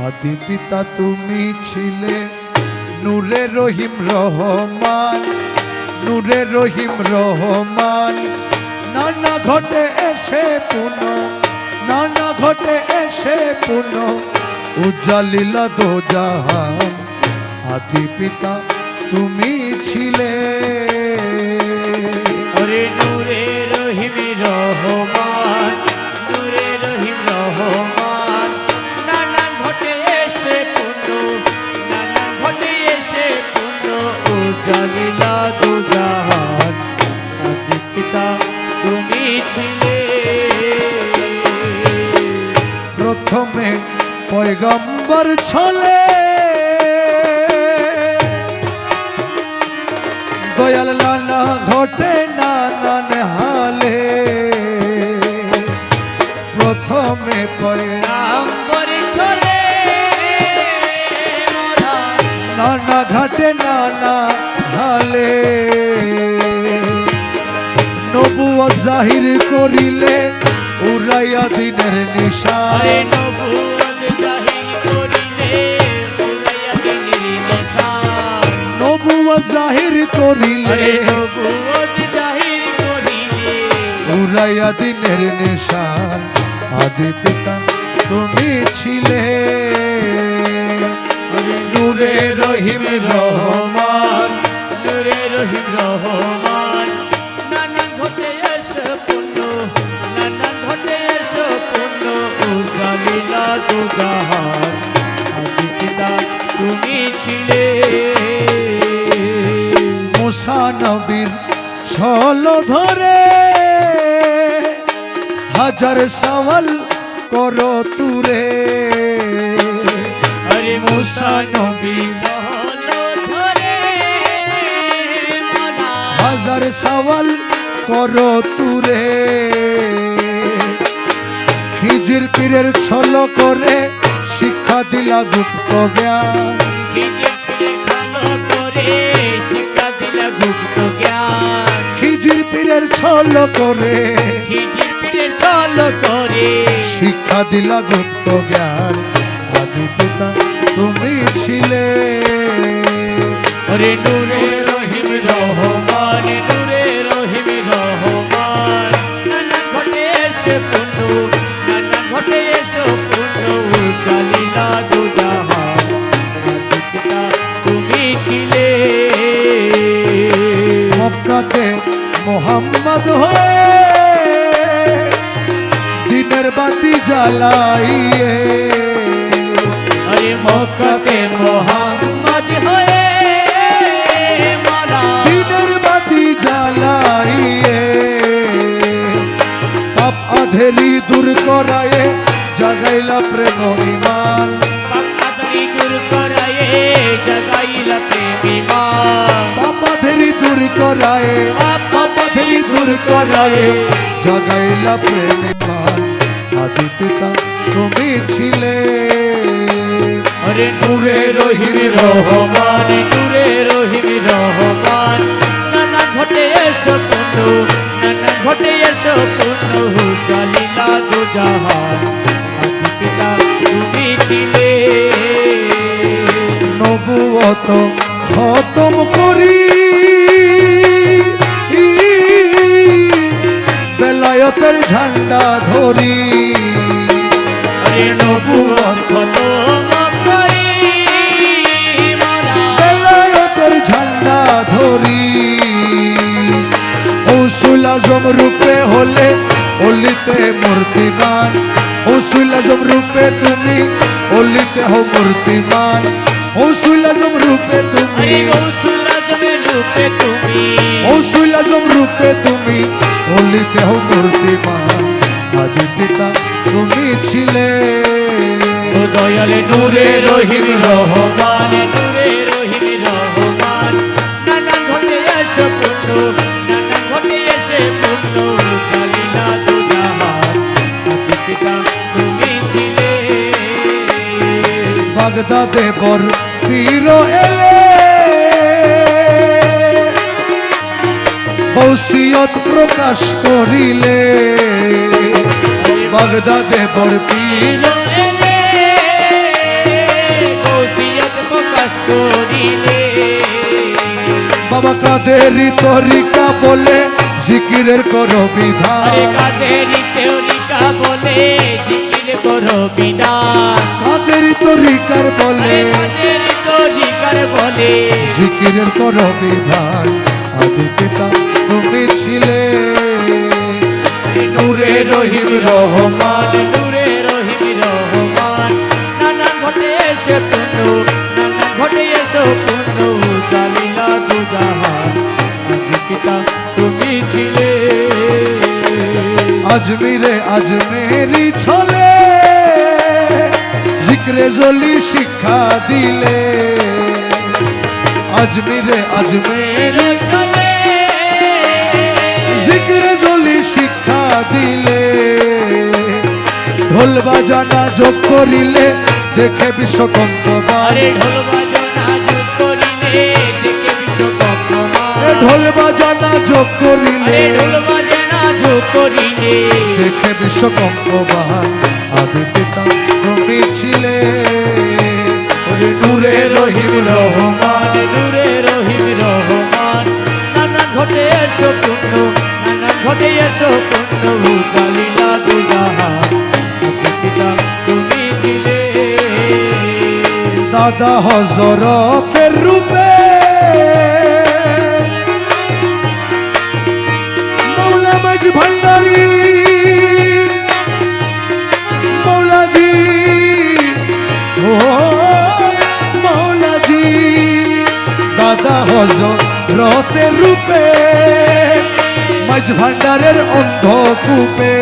আদি পিতা তুমি ছিলে নূরে রহিম রহমান, নূরে রহিম রহমান। নানা ঘটে এসে পুনঃ, নানা ঘটে এসে পুনঃ উজ্জ্বলিলা দো জাহান। আদি পিতা তুমি ছিলে ওরে নূরে রহিম রহমান, নূরে রহিম রহমান। নানা ঘটে এসে পুণ্য, নানা ঘটে এসে পুণ্য উজ্জ্বলিলা দো জাহান। আদি পিতা তুমি ছিলে। প্রথমে পয়গম্বর ছলে দয়াল নানা ঘটে নানান হালে। প্রথমে পয়গম্বর ছলে নানা ঘটে নানা হালে। নবুয়ত জাহির করিলে উড়াইয়া দিনের নিশান। নবুয়ত জাহির করিলে উড়াইয়া দিনের নিশান। নবুয়ত জাহির করিলে নবুয়ত জাহির করিলে উড়াইয়া দিনের নিশান। আদি পিতা তুমি ছিলে নূরে রহিম রহমান, নূরে রহিম রহমান। নানা ঘটে এসে পুণ্য, নানা ঘটে এসে পুণ্য উজ্জ্বলিলা দো জাহান। আদি পিতা তুমি ছিলে। মুসা নবীর ছল ধরে হাজার সওয়াল করো তুরে। আরে মুসা নবী ধরে হাজার সওয়াল করো তুরে। খিজির পীরের ছল করে শিক্ষা দিলা গুপ্ত জ্ঞান। শিক্ষা দিলা গুপ্ত জ্ঞান। খিজির পীরের ছল করে খিজির পীরের ছল করে শিক্ষা দিলা গুপ্ত জ্ঞান। আদি পিতা তুমি ছিলে ওরে নূরে রহিম রহমান, নূরে রহিম রহমান। নানা ঘটে এসে পুণ্য, নানা ঘটে এসে পুণ্য উজ্জ্বলিলা দো জাহান। আদি পিতা তুমি ছিলে। মক্কাতে মোহাম্মদ হয়ে দিনের বাতি জ্বালাইয়ে। আরে মক্কাতে মোহাম্মদ হয়ে মারা দিনের বাতি জ্বালাইয়ে। পাপ আধেরি দূর করায়ে জাগাইলা প্রেম ইমান। পাপাধারি দূর করায়ে জাগাইলা প্রেম ইমান। পাপাধেরি দূর করায়ে, পাপাধেরি দূর করায়ে জাগাইলা প্রেম ইমান। আদি পিতা তুমি ছিলে আরে নূরে রহিম রহমান, নূরে রহিম রহমান। নানা ঘটে এসো পুণ্য, নানা ঘটে এসো পুণ্য উজ্জ্বলিলা দো জাহান। আদি পিতা তুমি ছিলে। নবুয়ত খতম করি বেলায়তের ঝান্ডা ধরি। আরে নবুয়ত খতম করি বেলায়তের ঝান্ডা ধরি। গৌসুল আজম রূপে হলে অলিতে মূর্তিমান। গৌসুল আজম রূপে তুমি অলিতে হো মূর্তিমান। গৌসুল আজম রূপে তুমি, গৌসুল আজমের রূপে তুমি, গৌসুল আজম রূপে তুমি অলিতে হো মূর্তিমান। আদি পিতা তুমি ছিলে ও দয়াল নূরে রহিম রহমান, নূরে রহিম রহমান। নানা ঘটে এসে পুণ্য, নানা ঘটে এসে পুণ্য উজ্জ্বলিলা দো জাহান। আদি পিতা তুমি ছিলে। বাগদাদে বর পীর এলে বসিয়ত প্রকাশ করিলে। বাগদাদে বর পীর বাবা কাদেরি তরিকা বলে জিকিরের করো বিধান আরে কাদেরি তরিকা বলে জিকির করো বিধান কাদেরি তরিকার বলে আরে কাদেরি তরিকার বলে জিকিরের করো বিধান আদি পিতা তুমি ছিলে নূরে রহিম রহমান নূরে রহিম রহমান নানা ঘটে এসে পূর্ণ নানা ঘটে এসে পূর্ণ জালিলা দুজাহান আদি পিতা তুমি ছিলে আজমিরে আজমেরি ছলে জিক্রে জলি শিক্ষা দিলে আজমিরে আজমেরি চলে জিক্রে জলি শিক্ষা দিলে ঢোল বাজানা যোগ করিলে দেখে বিশ্বকম্পমান আরে ঢোল বাজনা যোগ করিলে দেখে বিশ্বকম্পমান ঢোল বাজানা যোগ করিলে আরে ঢোল বাজনা যোগ করিলে দেখে বিশ্বকম্পমান আদি পিতা তুমি ছিলে নূরে রহিম রহমান নূরে রহিম রহমান নানা ঘটে এসো পূর্ণ নানা ঘটে এসো পূর্ণ জালিলা দুজাহান পিতা তুমি ছিলে দাদা হযরতের রূপে মৌলা মাঝ ভান্ডারী মৌলাজি ও মৌলাজি দাদা হযরতের রূপে মাঝ ভান্ডারের অন্ধকূপে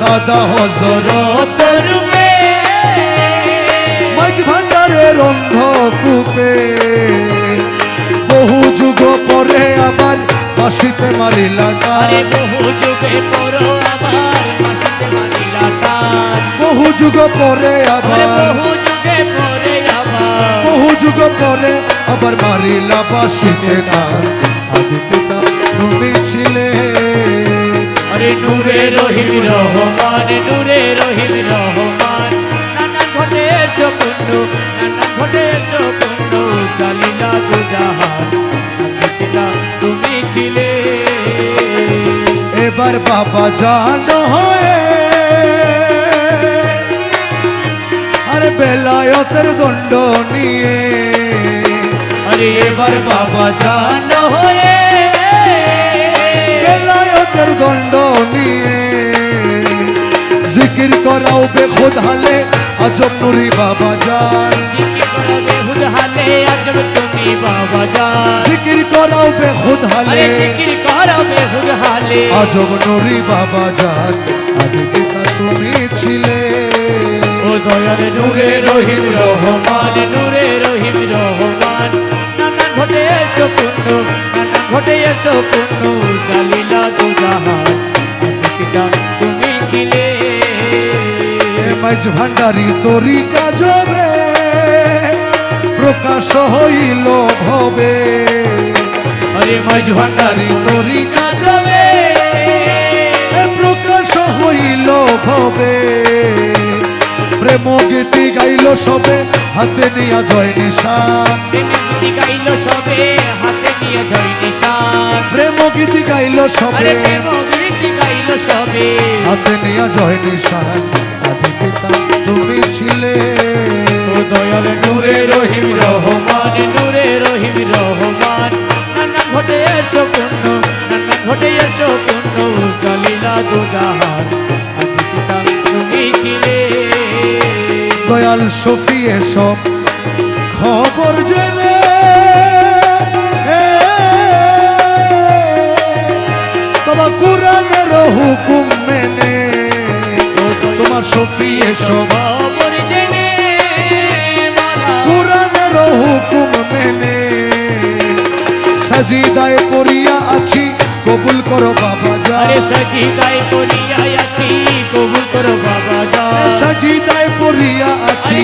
দাদা হযরতের রূপে মাঝ ভান্ডারের অন্ধকূপে বহু যুগ পরে আবার বাঁশিতে মারিলা আরে গান বহু যুগে পড়ো আবার মাসিতে মারিলা টান বহু যুগ পরে আরে আবার বহু যুগে পরে আবার বহু যুগ পরে আবার মারিলা বাঁশিতে গান আদি পিতা তুমি ছিলে আরে নূরে রহিম রহমান নূরে রহিম রহমান নানা ঘটে এসো পূর্ণ নানা ঘটে এসো পূর্ণ জালিলা দুজাহান পিতা তুমি ছিলে এবার বাবা জানো হয়ে আরে বেলায়তের দণ্ড নিয়ে আরে এবার বাবা জান হয়ে বেলায়তের দণ্ড নিয়ে জিকির করাও বেখুদ হালে আজব নুরি বাবা জান জিকির করো বেহুদ হালে আজব তুমি বাবা জান জিকির করাও বেখুদ হালে আরে জিকির করো বেহুদ হালে আজব নুরি বাবা জান আদি পিতা তুমি ছিলে ও দয়াল নূরে রহিম রহমান নূরে রহিম রহমান নানা ঘটে এসো পূর্ণ নানা ঘটে এসো পূর্ণ জালিলা দুজাহান আদি পিতা তুমি ছিলে মাঝ ভান্ডারি তরি কাজবে প্রকাশ হইল ভবে আরে মাঝ ভান্ডারি তরি কাজবে প্রকাশ হইল ভবে প্রেম গীতি গাইল সবে হাতে নিয়া জয় নিশান গীতি গাইল সবে হাতে নিয়ে জয় নিশান প্রেম গীতি গাইল সবে আরে প্রেম গীতি গাইল সবে হাতে নিয়া জয় নিশান আদি পিতা তুমি ছিলে ও দয়াল নূরে রহিম রহমান নূরে রহিম রহমান নানা ঘটে এসো পূর্ণ নানা ঘটে এসো পূর্ণ জালিলা দুজাহান আদি পিতা তুমি ছিলে দয়াল শফি এসব খবর জেনে বাবা কোরআনের হুকুম মেনে তোমার শফি এসব খবর জেনে বাবা কোরআনের হুকুম মেনে সাজিদায় পড়িয়া আছি কবুল করো বাবা যা আরে সজিদায় করিয়া আছি কবুল করো বাবা যা সাজিদায় পড়িয়া আছি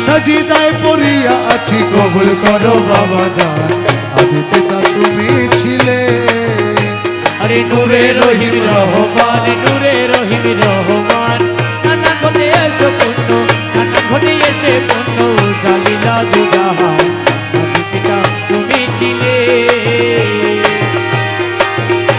সাজিদায় পড়িয়া আছি কবুল করো বাবা যা আদি পিতা তুমি ছিলে আরে নূরে রহিম রহমান নূরে রহিম রহমান নানা ঘটে এসে পূর্ণ নানা ঘটে এসে পূর্ণ জালিলা দুজাহান আদি ছিলে